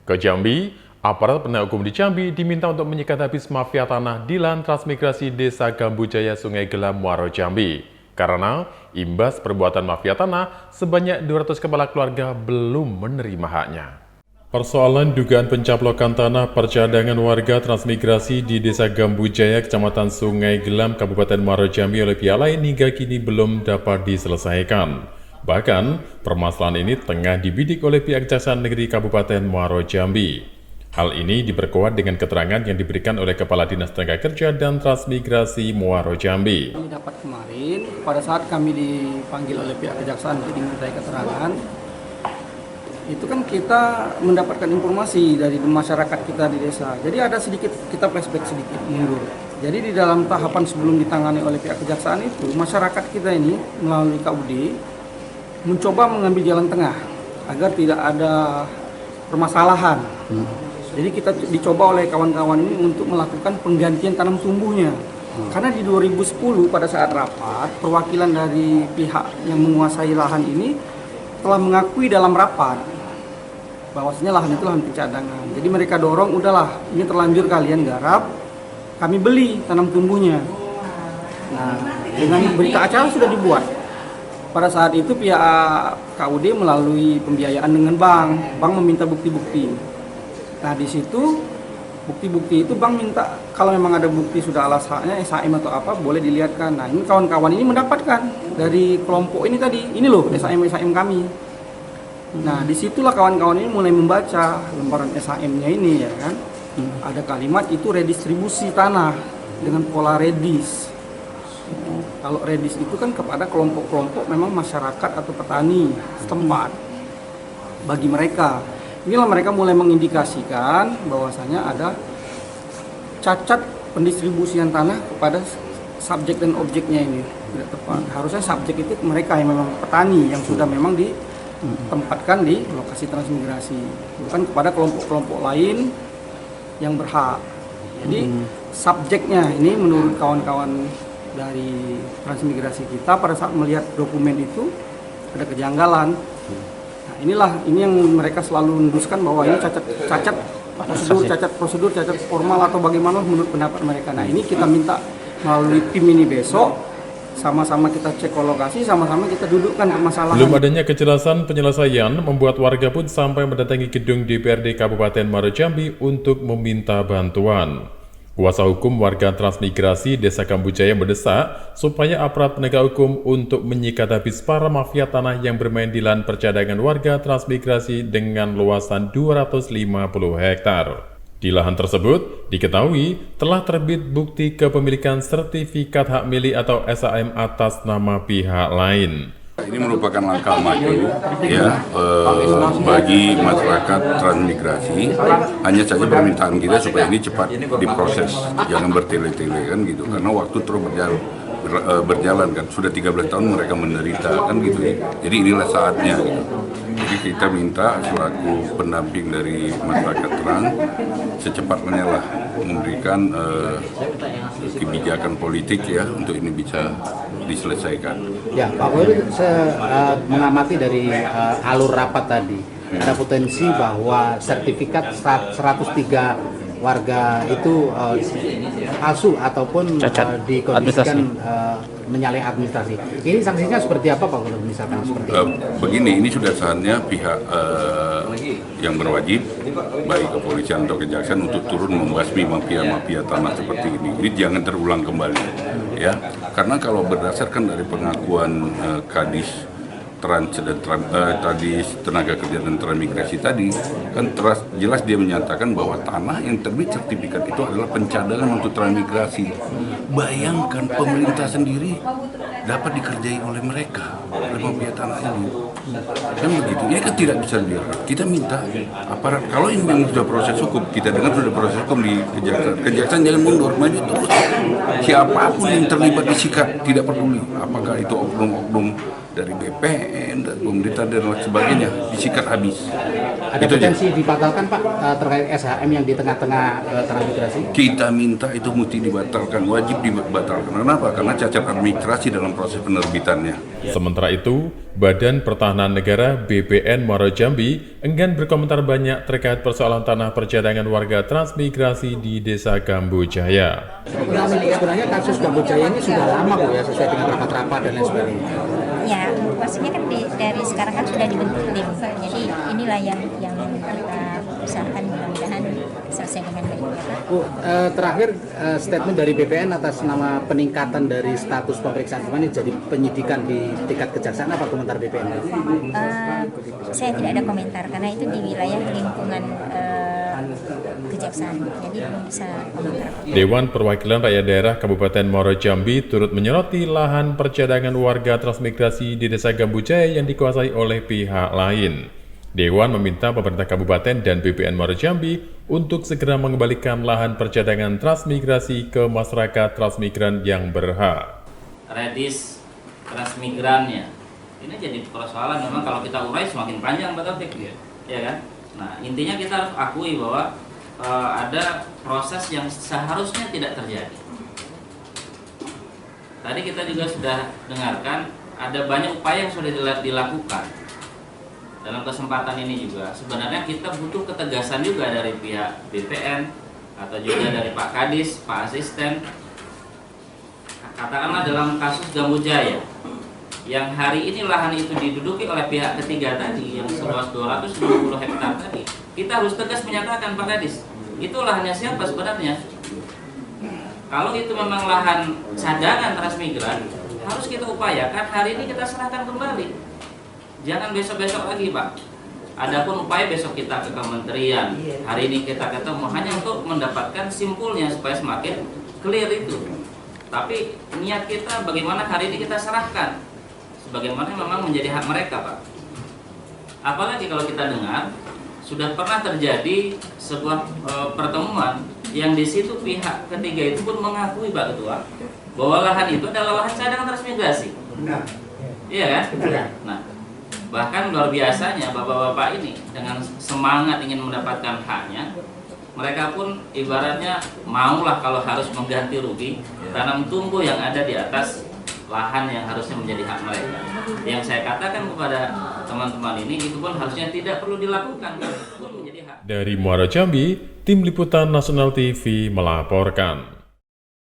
Ke Jambi, aparat penegak hukum di Jambi diminta untuk menyikat habis mafia tanah di lahan transmigrasi Desa Gambujaya Sungai Gelam, Muaro Jambi. Karena imbas perbuatan mafia tanah, sebanyak 200 kepala keluarga belum menerima haknya. Persoalan dugaan pencaplokan tanah percadangan warga transmigrasi di Desa Gambujaya, Kecamatan Sungai Gelam, Kabupaten Muaro Jambi oleh pihak lain hingga kini belum dapat diselesaikan. Bahkan, permasalahan ini tengah dibidik oleh pihak Kejaksaan Negeri Kabupaten Muaro Jambi. Hal ini diperkuat dengan keterangan yang diberikan oleh Kepala Dinas Tenaga Kerja dan Transmigrasi Muaro Jambi. Kami dapat kemarin, pada saat kami dipanggil oleh pihak Kejaksaan untuk dimintai keterangan, itu kan kita mendapatkan informasi dari masyarakat kita di desa. Jadi ada sedikit, kita flashback sedikit mundur. Jadi di dalam tahapan sebelum ditangani oleh pihak Kejaksaan itu, masyarakat kita ini melalui KUD mencoba mengambil jalan tengah agar tidak ada permasalahan. Jadi kita dicoba oleh kawan-kawan ini untuk melakukan penggantian tanam tumbuhnya. Karena di 2010 pada saat rapat, perwakilan dari pihak yang menguasai lahan ini telah mengakui dalam rapat bahwasanya lahan itu lahan pencadangan. Jadi mereka dorong, udahlah ini terlanjur kalian garap, kami beli tanam tumbuhnya. Nah, dengan berita acara sudah dibuat. Pada saat itu pihak KUD melalui pembiayaan dengan bank meminta bukti-bukti. Nah di situ bukti-bukti itu bank minta kalau memang ada bukti sudah alas haknya SHM atau apa boleh dilihatkan. Nah ini kawan-kawan ini mendapatkan dari kelompok ini tadi, ini loh SHM kami. Nah disitulah kawan-kawan ini mulai membaca lembaran SHM-nya ini ya kan. Ada kalimat itu redistribusi tanah dengan pola redis. Kalau redis itu kan kepada kelompok-kelompok memang masyarakat atau petani setempat. Bagi mereka, inilah mereka mulai mengindikasikan bahwasanya ada cacat pendistribusian tanah kepada subjek dan objeknya ini tidak tepat. Harusnya subjek itu mereka yang memang petani yang sudah memang ditempatkan di lokasi transmigrasi, bukan kepada kelompok-kelompok lain yang berhak. Jadi subjeknya ini menurut kawan-kawan dari transmigrasi kita pada saat melihat dokumen itu ada kejanggalan. Nah, ini yang mereka selalu menduskan bahwa ini cacat prosedur, cacat formal atau bagaimana menurut pendapat mereka. Nah, ini kita minta melalui tim ini besok sama-sama kita cek lokasi, sama-sama kita dudukkan permasalahan. Belum adanya kejelasan penyelesaian membuat warga pun sampai mendatangi gedung DPRD Kabupaten Muaro Jambi untuk meminta bantuan. Kuasa hukum warga transmigrasi Desa Gambujaya mendesak supaya aparat penegak hukum untuk menyikat habis para mafia tanah yang bermain di lahan percadangan warga transmigrasi dengan luasan 250 hektar. Di lahan tersebut diketahui telah terbit bukti kepemilikan sertifikat hak milik atau SHM atas nama pihak lain. Ini merupakan langkah maju ya bagi masyarakat transmigrasi. Hanya saja permintaan kita supaya ini cepat diproses, jangan bertele-tele kan gitu. Karena waktu terus berjalan kan, sudah 13 tahun mereka menderita kan gitu ya. Jadi inilah saatnya gitu. Jadi kita minta selaku pendamping dari masyarakat trans secepatnya lah memberikan kebijakan politik ya untuk ini bisa diselesaikan. Ya, Pak Boy, mengamati dari alur rapat tadi, ada potensi bahwa sertifikat 103 warga itu palsu ataupun dikondisikan menyalahi administrasi. Ini sanksinya seperti apa Pak kalau misalkan seperti ini? Begini, ini sudah saatnya pihak yang berwajib, baik kepolisian atau kejaksaan untuk turun membasmi mafia-mafia tanah seperti ini. Ini jangan terulang kembali, ya. Karena kalau berdasarkan dari pengakuan Kadis Kadis Tenaga Kerja dan Transmigrasi tadi, kan jelas dia menyatakan bahwa tanah yang terbit sertifikat itu adalah pencadangan untuk transmigrasi. Bayangkan pemerintah sendiri dapat dikerjai oleh mereka, oleh mafia tanah ini. Kan begitu, ini kan tidak bisa dibiarkan. Kita minta aparat, kalau ini memang sudah proses hukum, kita dengar sudah proses hukum di kejaksaan jangan mundur, maju terus. Siapapun yang terlibat disikat, tidak peduli apakah itu oknum-oknum dari BPN, dari pemerintah dan lain sebagainya disikat habis. Ada Itu aja. potensi dibatalkan Pak terkait SHM yang di tengah-tengah transmigrasi? Kita minta itu mesti dibatalkan, wajib dibatalkan. Kenapa? Karena cacat administrasi dalam proses penerbitannya. Sementara itu, Badan Pertahanan Negara BPN Muaro Jambi enggan berkomentar banyak terkait persoalan tanah percadangan warga transmigrasi di Desa Gambujaya. Sebenarnya kasus Gambujaya ini sudah lama Bu ya, sesuai dengan rapat-rapat dan lain sebagainya. Ya, maksudnya kan dari sekarang kan sudah dibentuk tim. Jadi inilah yang kita usahakan mudah-mudahan selesai dengan baik. Bu, terakhir statement dari BPN atas nama peningkatan dari status pemeriksaan kemarin jadi penyidikan di tingkat kejaksaan, apa komentar BPN? Saya tidak ada komentar karena itu di wilayah lingkungan kejaksaan. Jadi belum bisa komentar. Dewan Perwakilan Rakyat Daerah Kabupaten Muaro Jambi turut menyoroti lahan percadangan warga transmigrasi di Desa Gambujaya yang dikuasai oleh pihak lain. Dewan meminta pemerintah kabupaten dan BPN Muaro Jambi untuk segera mengembalikan lahan percadangan transmigrasi ke masyarakat transmigran yang berhak. Redis transmigrannya ini jadi persoalan. Memang kalau kita urai semakin panjang, Pak Taufik, ya kan? Nah, intinya kita harus akui bahwa ada proses yang seharusnya tidak terjadi. Tadi kita juga sudah dengarkan ada banyak upaya yang sudah dilakukan. Dalam kesempatan ini juga sebenarnya kita butuh ketegasan juga dari pihak BPN atau juga dari Pak Kadis, Pak Asisten. Katakanlah dalam kasus Gambujaya yang hari ini lahan itu diduduki oleh pihak ketiga tadi yang seluas 220 hektar tadi, kita harus tegas menyatakan, Pak Kadis, itu lahannya siapa sebenarnya? Kalau itu memang lahan cadangan transmigran, harus kita upayakan hari ini kita serahkan kembali. Jangan besok-besok lagi, Pak. Adapun upaya besok kita ke kementerian, hari ini kita ketemu hanya untuk mendapatkan simpulnya supaya semakin clear itu. Tapi niat kita bagaimana hari ini kita serahkan, sebagaimana memang menjadi hak mereka, Pak. Apalagi kalau kita dengar sudah pernah terjadi sebuah pertemuan yang di situ pihak ketiga itu pun mengakui, Pak Ketua, bahwa lahan itu adalah lahan cadangan transmigrasi. Iya kan? Nah, bahkan luar biasanya bapak-bapak ini dengan semangat ingin mendapatkan haknya, mereka pun ibaratnya maulah kalau harus mengganti rugi tanam tumbuh yang ada di atas lahan yang harusnya menjadi hak mereka. Yang saya katakan kepada teman-teman ini itu pun harusnya tidak perlu dilakukan, pun menjadi hak. Dari Muaro Jambi, Tim Liputan Nasional TV melaporkan.